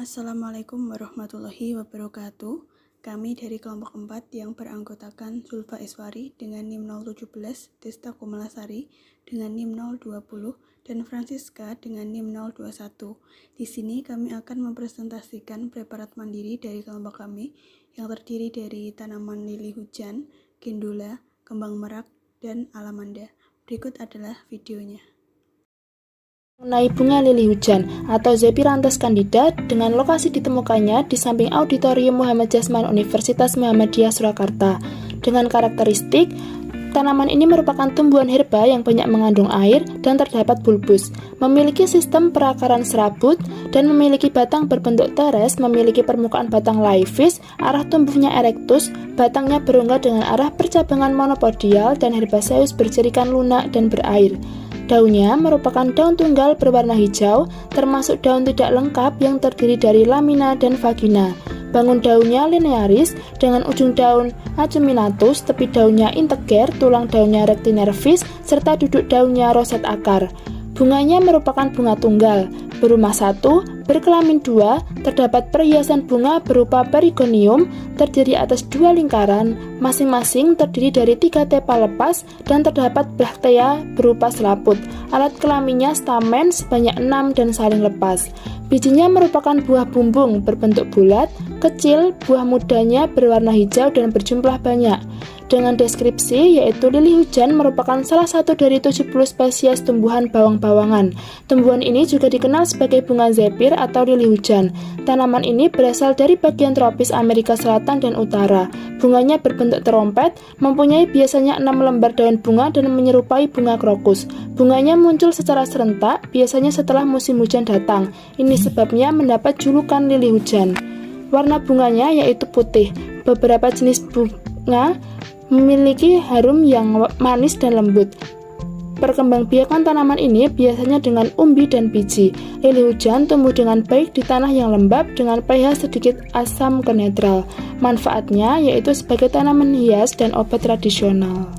Assalamualaikum warahmatullahi wabarakatuh. Kami dari kelompok 4 yang beranggotakan Zulfa Iswari dengan NIM 017, Desta Kumalasari dengan NIM 020, dan Francisca dengan NIM 021. Di sini kami akan mempresentasikan preparat mandiri dari kelompok kami yang terdiri dari tanaman lili hujan, gendula, kembang merak, dan alamanda. Berikut adalah videonya. Mengenai bunga lili hujan atau Zephyranthus candida dengan lokasi ditemukannya di samping Auditorium Muhammad Jasman Universitas Muhammadiyah Surakarta. Dengan karakteristik, tanaman ini merupakan tumbuhan herba yang banyak mengandung air dan terdapat bulbus, memiliki sistem perakaran serabut, dan memiliki batang berbentuk teres, memiliki permukaan batang laevis, arah tumbuhnya erectus, batangnya berongga dengan arah percabangan monopodial, dan herbaceous bercirikan lunak dan berair. Daunnya merupakan daun tunggal berwarna hijau, termasuk daun tidak lengkap yang terdiri dari lamina dan vagina. Bangun daunnya linearis dengan ujung daun acuminatus, tepi daunnya integer, tulang daunnya rectinervis, serta duduk daunnya roset akar. Bunganya merupakan bunga tunggal, berumah satu, berkelamin dua, terdapat perhiasan bunga berupa perigonium, terdiri atas dua lingkaran, masing-masing terdiri dari 3 tepal lepas, dan terdapat braktea berupa selaput. Alat kelaminnya stamen sebanyak 6 dan saling lepas. Bijinya merupakan buah bumbung berbentuk bulat, kecil, buah mudanya berwarna hijau dan berjumlah banyak. Dengan deskripsi, yaitu lili hujan merupakan salah satu dari 70 spesies tumbuhan bawang-bawangan. Tumbuhan ini juga dikenal sebagai bunga zephyr atau lili hujan. Tanaman ini berasal dari bagian tropis Amerika Selatan dan Utara. Bunganya berbentuk terompet, mempunyai biasanya 6 lembar daun bunga dan menyerupai bunga krokus. Bunganya muncul secara serentak, biasanya setelah musim hujan datang. Ini sebabnya mendapat julukan lili hujan. Warna bunganya yaitu putih. Beberapa jenis bunga memiliki harum yang manis dan lembut. Perkembangbiakan tanaman ini biasanya dengan umbi dan biji. Lili hujan tumbuh dengan baik di tanah yang lembab dengan pH sedikit asam ke netral. Manfaatnya yaitu sebagai tanaman hias dan obat tradisional.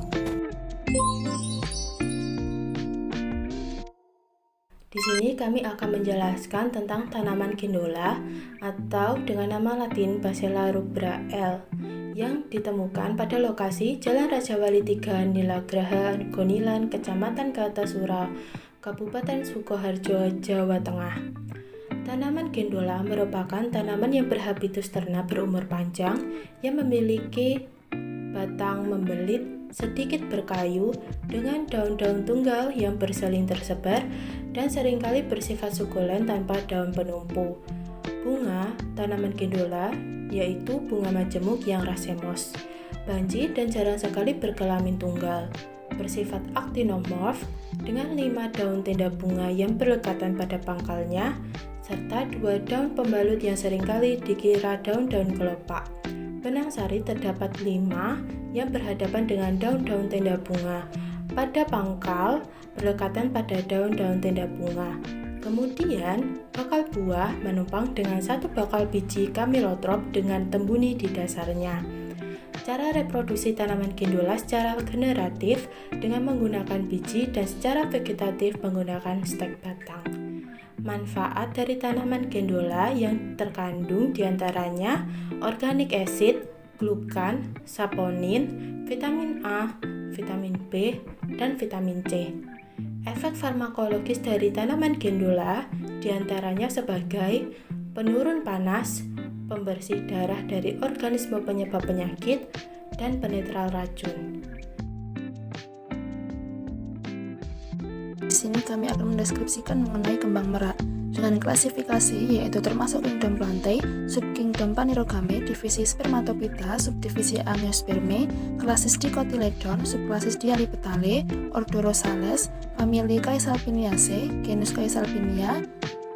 Di sini kami akan menjelaskan tentang tanaman gendula atau dengan nama latin Basella rubra L yang ditemukan pada lokasi Jalan Raja Wali 3 Nilagraha Gonilan, Kecamatan Kartasura, Kabupaten Sukoharjo, Jawa Tengah. Tanaman gendula merupakan tanaman yang berhabitus ternak berumur panjang yang memiliki batang membelit, sedikit berkayu, dengan daun-daun tunggal yang berseling tersebar dan seringkali bersifat sukulen tanpa daun penumpu. Bunga tanaman gendula yaitu bunga majemuk yang racemos, banji dan jarang sekali berkelamin tunggal, bersifat aktinomorf dengan 5 daun tenda bunga yang berdekatan pada pangkalnya, serta 2 daun pembalut yang seringkali dikira daun-daun kelopak. Benang sari terdapat 5 yang berhadapan dengan daun-daun tenda bunga. Pada pangkal berdekatan pada daun-daun tenda bunga. Kemudian, bakal buah menumpang dengan 1 bakal biji kamilotrop dengan tembuni di dasarnya. Cara reproduksi tanaman gendula secara generatif dengan menggunakan biji dan secara vegetatif menggunakan stek batang. Manfaat dari tanaman gendula yang terkandung diantaranya organic acid, glukan, saponin, vitamin A, vitamin B, dan vitamin C. Efek farmakologis dari tanaman gendula diantaranya sebagai penurun panas, pembersih darah dari organisme penyebab penyakit, dan penetral racun. Di sini kami akan mendeskripsikan mengenai kembang merak dengan klasifikasi yaitu termasuk kingdom Plantae, subkingdom Panirogame, divisi Spermatophyta, subdivisi Angiospermae, klasis Dicotyledon, subklasis Dialipetale, ordo Rosales, famili Caesalpiniaceae, genus Caesalpinia,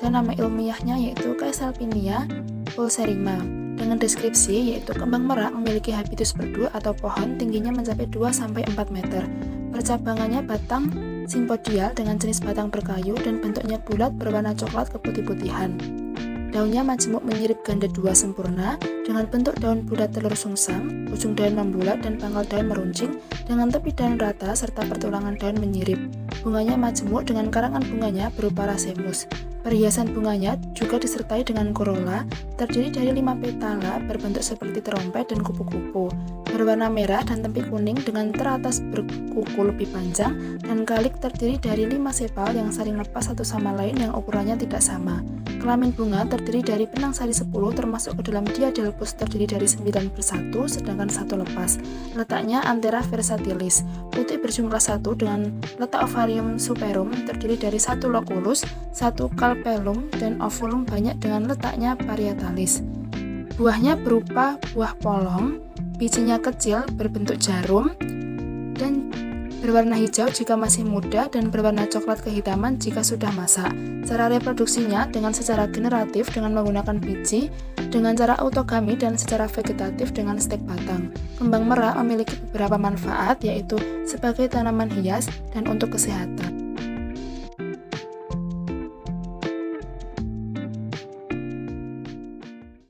dan nama ilmiahnya yaitu Caesalpinia pulserrima. Dengan deskripsi yaitu kembang merak memiliki habitus berdu atau pohon tingginya mencapai 2-4 meter. Percabangannya batang simpodial dengan jenis batang berkayu dan bentuknya bulat berwarna coklat keputih-putihan. Daunnya majemuk menyirip ganda 2 sempurna dengan bentuk daun bulat telur sungsang, ujung daun membulat dan pangkal daun meruncing dengan tepi daun rata serta pertulangan daun menyirip. Bunganya majemuk dengan karangan bunganya berupa racemus. Perhiasan bunganya juga disertai dengan korola, terdiri dari 5 petala berbentuk seperti terompet dan kupu-kupu, berwarna merah dan tempi kuning dengan teratas berkuku lebih panjang, dan kalik terdiri dari 5 sepal yang saling lepas satu sama lain yang ukurannya tidak sama. Kelamin bunga terdiri dari benang sari 10 termasuk ke dalam diadelphus terdiri dari 9 bersatu sedangkan 1 lepas. Letaknya Anthera versatilis. Putih berjumlah 1 dengan letak ovarium superum terdiri dari 1 loculus, 1 carpellum, dan ovulum banyak dengan letaknya parietalis. Buahnya berupa buah polong, bijinya kecil berbentuk jarum, dan berwarna hijau jika masih muda dan berwarna coklat kehitaman jika sudah masak. Cara reproduksinya dengan secara generatif dengan menggunakan biji, dengan cara autogami dan secara vegetatif dengan stek batang. Kembang merak memiliki beberapa manfaat yaitu sebagai tanaman hias dan untuk kesehatan.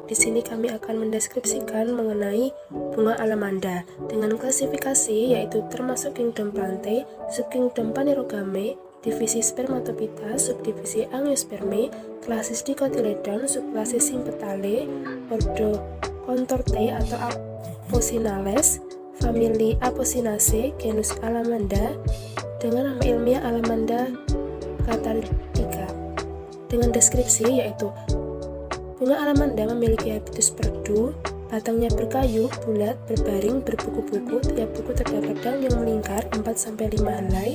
Di sini kami akan mendeskripsikan mengenai bunga alamanda dengan klasifikasi yaitu termasuk kingdom Plantae, subkingdom Phanerogamae, divisi Spermatophyta, subdivisi Angiospermae, klasis Dicotyledon, subklasis Sympetale, ordo Contortae atau Apocynaceae, famili Apocynaceae, genus Alamanda dengan nama ilmiah Alamanda catalytica. Dengan deskripsi yaitu bunga alamanda memiliki habitus perdu, batangnya berkayu, bulat, berbaring, berbuku-buku, tiap buku terdapat daun yang melingkar 4-5 helai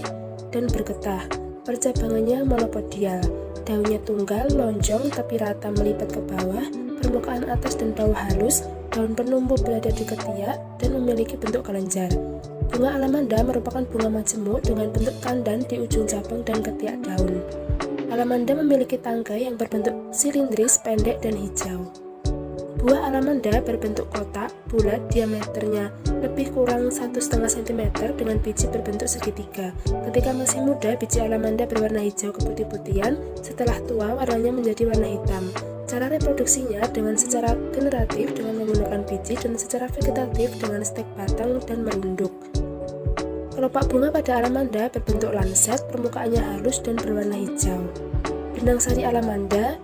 dan bergetah. Percabangannya monopodial, daunnya tunggal, lonjong tapi rata melipat ke bawah, permukaan atas dan bawah halus, daun penumbuh berada di ketiak dan memiliki bentuk kelenjar. Bunga alamanda merupakan bunga majemuk dengan bentuk tandan di ujung cabang dan ketiak daun. Alamanda memiliki tangkai yang berbentuk silindris, pendek, dan hijau. Buah alamanda berbentuk kotak, bulat, diameternya lebih kurang 1,5 cm dengan biji berbentuk segitiga. Ketika masih muda, biji alamanda berwarna hijau keputih-putihan, setelah tua warnanya menjadi warna hitam. Cara reproduksinya dengan secara generatif dengan menggunakan biji dan secara vegetatif dengan stek batang dan merunduk. Kelopak bunga pada alamanda berbentuk lanset, permukaannya halus dan berwarna hijau. Benang sari alamanda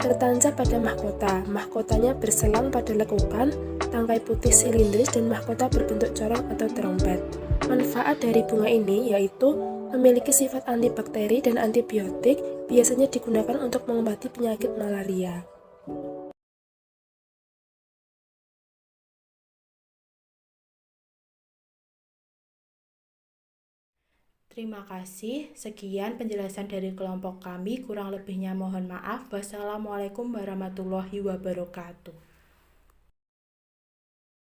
tertancap pada mahkota. Mahkotanya berselang pada lekukan, tangkai putih silindris dan mahkota berbentuk corong atau terompet. Manfaat dari bunga ini yaitu memiliki sifat antibakteri dan antibiotik, biasanya digunakan untuk mengobati penyakit malaria. Terima kasih. Sekian penjelasan dari kelompok kami. Kurang lebihnya mohon maaf. Wassalamualaikum warahmatullahi wabarakatuh.